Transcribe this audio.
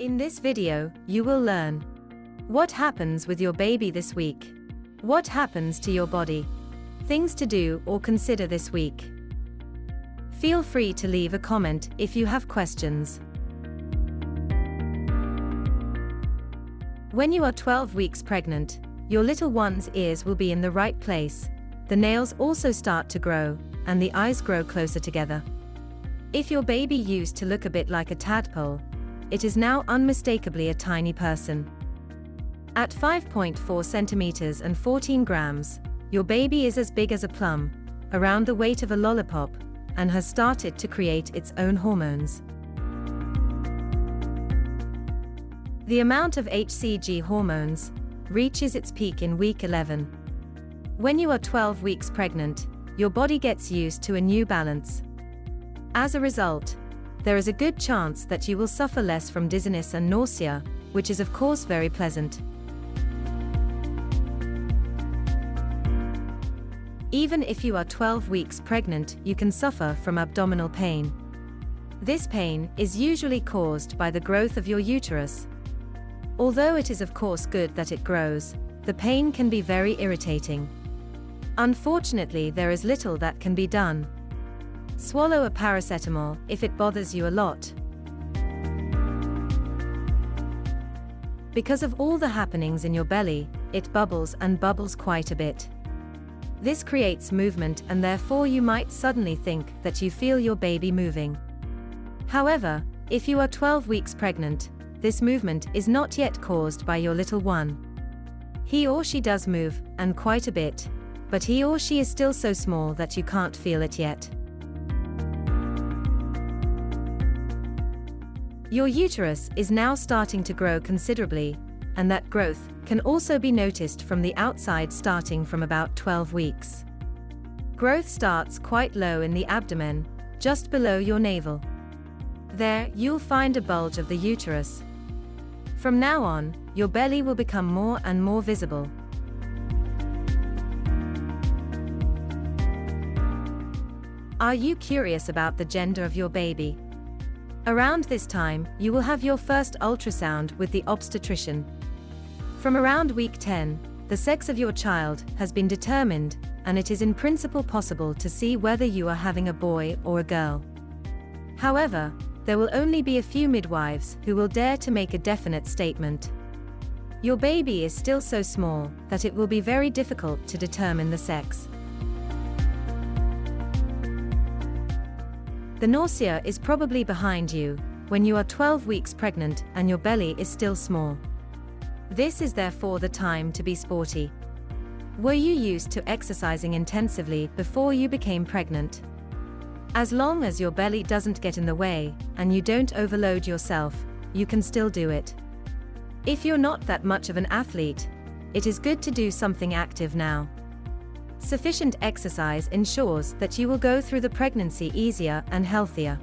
In this video, you will learn what happens with your baby this week, what happens to your body, things to do or consider this week. Feel free to leave a comment if you have questions. When you are 12 weeks pregnant, your little one's ears will be in the right place, the nails also start to grow, and the eyes grow closer together. If your baby used to look a bit like a tadpole, it is now unmistakably a tiny person. At 5.4 centimeters and 14 grams, your baby is as big as a plum, around the weight of a lollipop, and has started to create its own hormones. The amount of HCG hormones reaches its peak in week 11. When you are 12 weeks pregnant, your body gets used to a new balance. As a result, there is a good chance that you will suffer less from dizziness and nausea, which is of course very pleasant. Even if you are 12 weeks pregnant, you can suffer from abdominal pain. This pain is usually caused by the growth of your uterus. Although it is of course good that it grows, the pain can be very irritating. Unfortunately, there is little that can be done. Swallow a paracetamol if it bothers you a lot. Because of all the happenings in your belly, it bubbles and bubbles quite a bit. This creates movement, and therefore you might suddenly think that you feel your baby moving. However, if you are 12 weeks pregnant, this movement is not yet caused by your little one. He or she does move, and quite a bit, but he or she is still so small that you can't feel it yet. Your uterus is now starting to grow considerably, and that growth can also be noticed from the outside starting from about 12 weeks. Growth starts quite low in the abdomen, just below your navel. There, you'll find a bulge of the uterus. From now on, your belly will become more and more visible. Are you curious about the gender of your baby? Around this time, you will have your first ultrasound with the obstetrician. From around week 10, the sex of your child has been determined, and it is in principle possible to see whether you are having a boy or a girl. However, there will only be a few midwives who will dare to make a definite statement. Your baby is still so small that it will be very difficult to determine the sex. The nausea is probably behind you when you are 12 weeks pregnant and your belly is still small. This is therefore the time to be sporty. Were you used to exercising intensively before you became pregnant? As long as your belly doesn't get in the way and you don't overload yourself, you can still do it. If you're not that much of an athlete, it is good to do something active now. Sufficient exercise ensures that you will go through the pregnancy easier and healthier.